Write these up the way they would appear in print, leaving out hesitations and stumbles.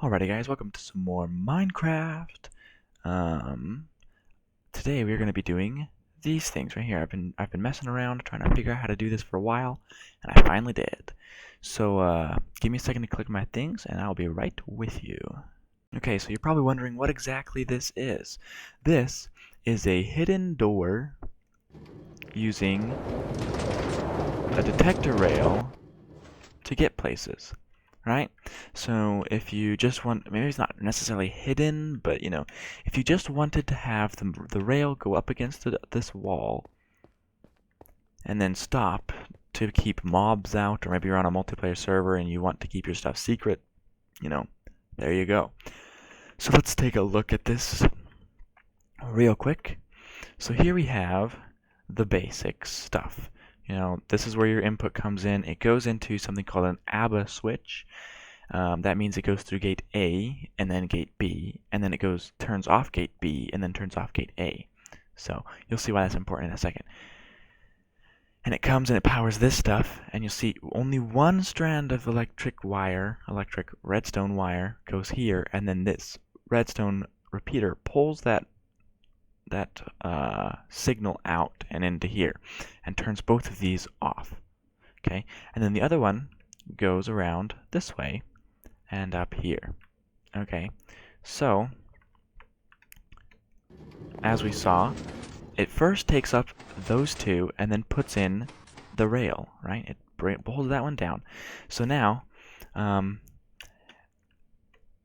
Alrighty guys, welcome to some more Minecraft. Today we're gonna be doing these things right here. I've been messing around trying to figure out how to do this for a while, and I finally did. So give me a second to click my things and I'll be right with you. Okay, so you're probably wondering what exactly this is. This is a hidden door using a detector rail to get places. Right? So if you just want, maybe it's not necessarily hidden, but if you just wanted to have the rail go up against this wall and then stop to keep mobs out, or maybe you're on a multiplayer server and you want to keep your stuff secret, there you go. So let's take a look at this real quick. So here we have the basic stuff. This is where your input comes in. It goes into something called an ABBA switch. That means it goes through gate A and then gate B, and then it turns off gate B and then turns off gate A. So you'll see why that's important in a second. And it comes and it powers this stuff, and you'll see only one strand of electric redstone wire goes here, and then this redstone repeater pulls that signal out and into here and turns both of these off. Okay, and then the other one goes around this way and up here. Okay, so as we saw, it first takes up those two and then puts in the rail, right? It pulls that one down. So now,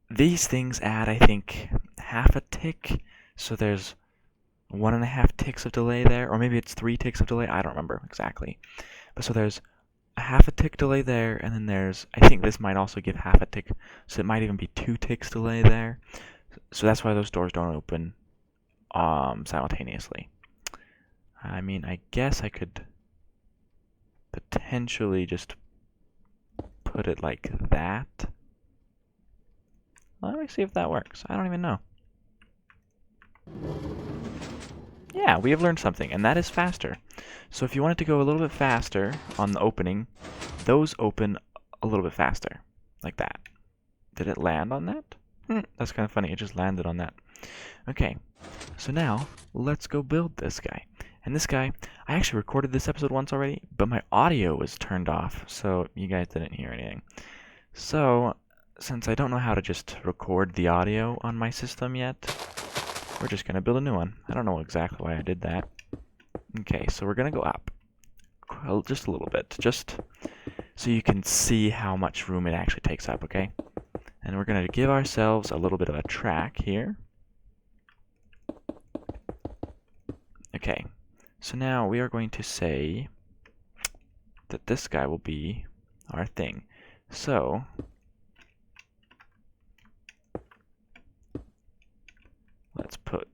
these things add, I think, half a tick. So there's 1.5 ticks of delay there, or maybe it's 3 ticks of delay. I don't remember exactly. But so there's a half a tick delay there, and then I think this might also give half a tick, so it might even be 2 ticks delay there. So that's why those doors don't open simultaneously. I mean, I guess I could potentially just put it like that. Let me see if that works. I don't even know. Yeah, we have learned something, and that is faster. So if you want it to go a little bit faster on the opening, those open a little bit faster, like that. Did it land on that? That's kind of funny, it just landed on that. Okay, so now let's go build this guy. And this guy, I actually recorded this episode once already, but my audio was turned off, so you guys didn't hear anything. So, since I don't know how to just record the audio on my system yet, we're just going to build a new one. I don't know exactly why I did that. Okay, so we're going to go up just a little bit, just so you can see how much room it actually takes up, okay? And we're going to give ourselves a little bit of a track here. Okay, so now we are going to say that this guy will be our thing. So let's put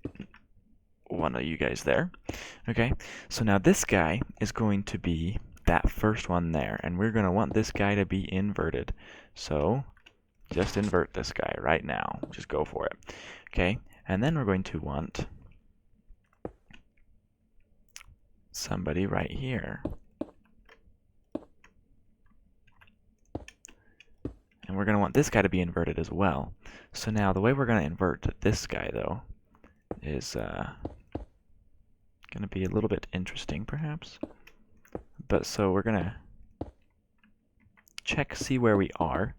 one of you guys there. Okay, so now this guy is going to be that first one there, and we're going to want this guy to be inverted. So just invert this guy right now. Just go for it. Okay, and then we're going to want somebody right here. And we're going to want this guy to be inverted as well. So now the way we're going to invert this guy, though, is going to be a little bit interesting, perhaps. But so we're going to see where we are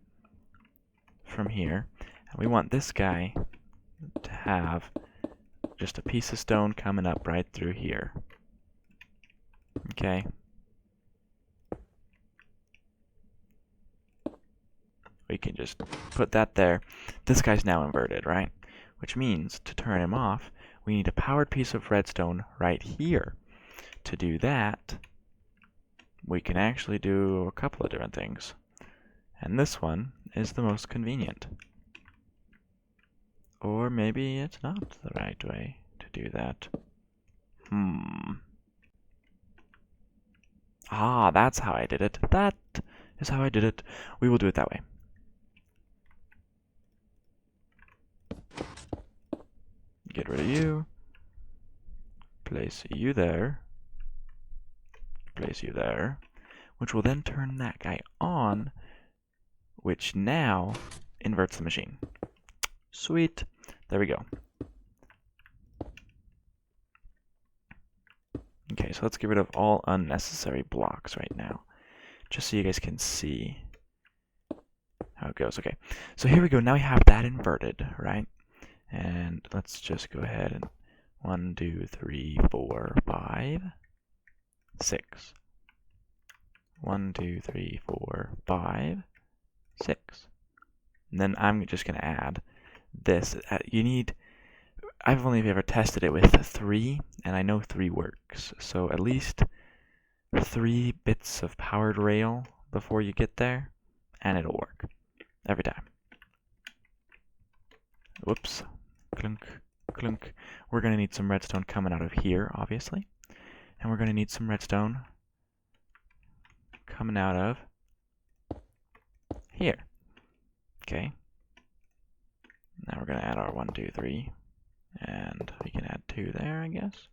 from here. And we want this guy to have just a piece of stone coming up right through here. Okay. We can just put that there. This guy's now inverted, right? Which means to turn him off, we need a powered piece of redstone right here. To do that, we can actually do a couple of different things. And this one is the most convenient. Or maybe it's not the right way to do that. Ah, that's how I did it. That is how I did it. We will do it that way. Get rid of you. Place you there. Place you there. Which will then turn that guy on, which now inverts the machine. Sweet. There we go. Okay, so let's get rid of all unnecessary blocks right now, just so you guys can see how it goes. Okay, so here we go. Now we have that inverted, right? And let's just go ahead and 1, 2, 3, 4, 5, 6. 1, 2, 3, 4, 5, 6. And then I'm just going to add this. You need, I've only ever tested it with 3, and I know 3 works. So at least 3 bits of powered rail before you get there, and it'll work every time. Whoops. Clunk, clunk. We're going to need some redstone coming out of here, obviously. And we're going to need some redstone coming out of here. Okay. Now we're going to add our 1, 2, 3. And we can add 2 there, I guess.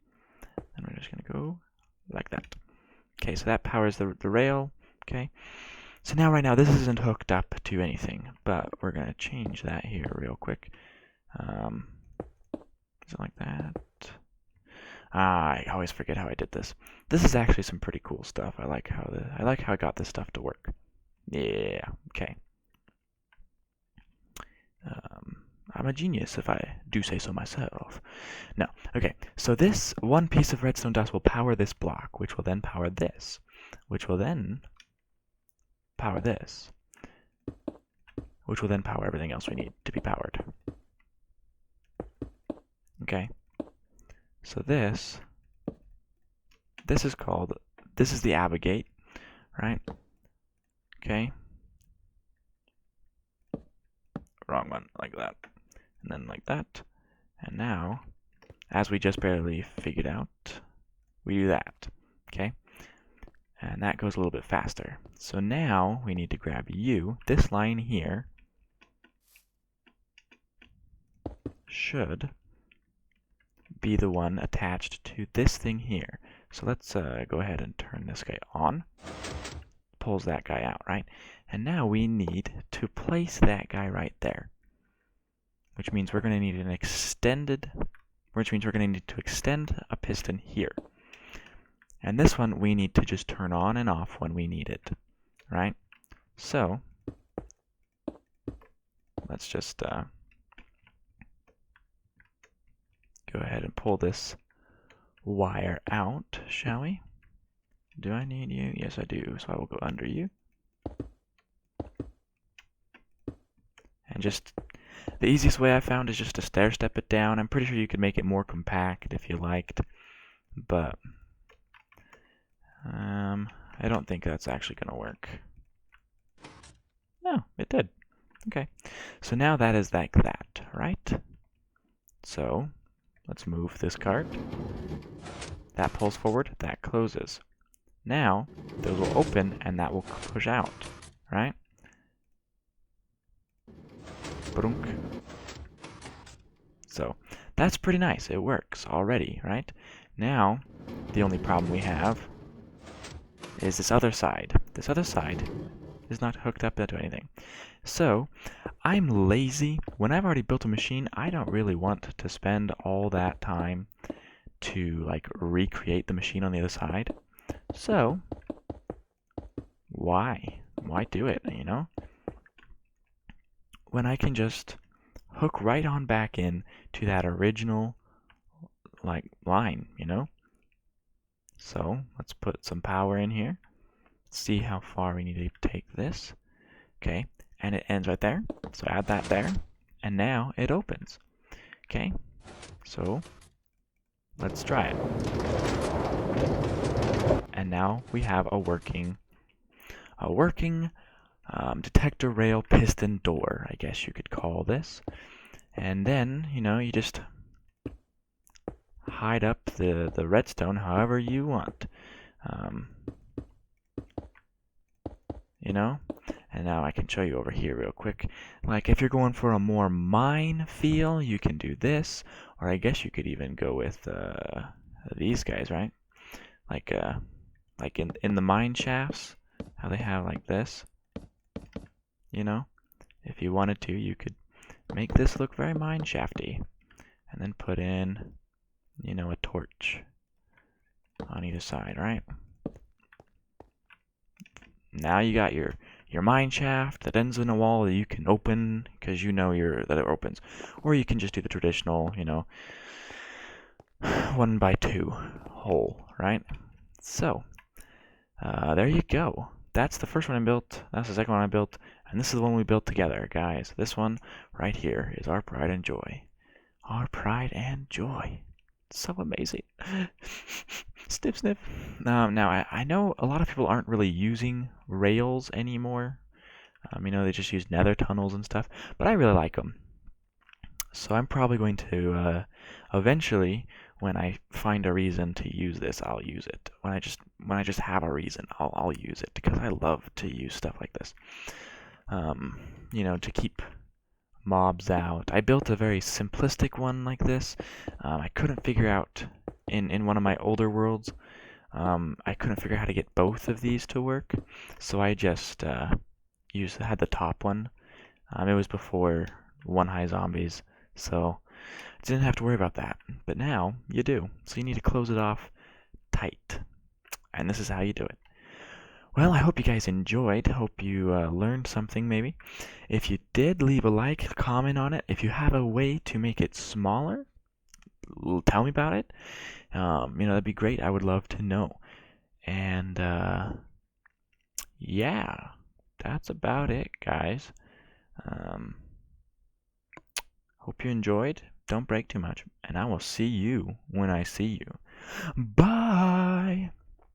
And we're just going to go like that. Okay, so that powers the rail. Okay. So now, right now, this isn't hooked up to anything, but we're going to change that here real quick. Is it like that? I always forget how I did this. This is actually some pretty cool stuff. I like how I got this stuff to work. Yeah. Okay. I'm a genius, if I do say so myself. No. Okay. So this one piece of redstone dust will power this block, which will then power this, which will then power this, which will then power everything else we need to be powered. Okay. So this is the abogate, right? Okay. Wrong one, like that. And then like that. And now, as we just barely figured out, we do that. Okay? And that goes a little bit faster. So now we need to grab you. This line here should be the one attached to this thing here. So let's go ahead and turn this guy on. Pulls that guy out, right? And now we need to place that guy right there. Which means we're going to need an extended, which means we're going to need to extend a piston here. And this one we need to just turn on and off when we need it, right? So let's just go ahead and pull this wire out, shall we? Do I need you? Yes, I do. So I will go under you. And just, the easiest way I found is just to stair step it down. I'm pretty sure you could make it more compact if you liked, but I don't think that's actually going to work. No, it did. Okay. So now that is like that, right? So let's move this cart. That pulls forward, that closes. Now, those will open and that will push out, right? Brunk. So, that's pretty nice. It works already, right? Now, the only problem we have is this other side. This other side is not hooked up to anything. So, I'm lazy. When I've already built a machine, I don't really want to spend all that time to like recreate the machine on the other side. So, why do it, you know? When I can just hook right on back in to that original like line, you know? So, let's put some power in here. See how far we need to take this. Okay, and it ends right there. So add that there, and now it opens. Okay, so let's try it. And now we have a working detector rail piston door, I guess you could call this. And then, you know, you just hide up the redstone however you want. You know? And now I can show you over here real quick. Like if you're going for a more mine feel, you can do this. Or I guess you could even go with these guys, right? Like in the mine shafts, how they have like this. You know? if you wanted to, you could make this look very mine shafty, and then put in, you know, a torch on either side, right? Now you got your mine shaft that ends in a wall that you can open because you know that it opens, or you can just do the traditional, you know, 1x2 hole, right? So there you go. That's the first one I built. That's the second one I built, and this is the one we built together, guys. This one right here is our pride and joy. Our pride and joy. So amazing. Sniff, sniff. Now, I know a lot of people aren't really using rails anymore. You know, they just use nether tunnels and stuff, but I really like them. So I'm probably going to, eventually, when I find a reason to use this, I'll use it. When I just have a reason, I'll use it because I love to use stuff like this. You know, to keep mobs out. I built a very simplistic one like this. I couldn't figure out in one of my older worlds. I couldn't figure out how to get both of these to work, so I just had the top one. It was before one high zombies, so I didn't have to worry about that. But now you do, so you need to close it off tight, and this is how you do it. Well, I hope you guys enjoyed. Hope you learned something maybe. If you did, leave a like, comment on it. If you have a way to make it smaller, tell me about it. You know, that'd be great. I would love to know. And yeah, that's about it, guys. Hope you enjoyed. Don't break too much. And I will see you when I see you. Bye!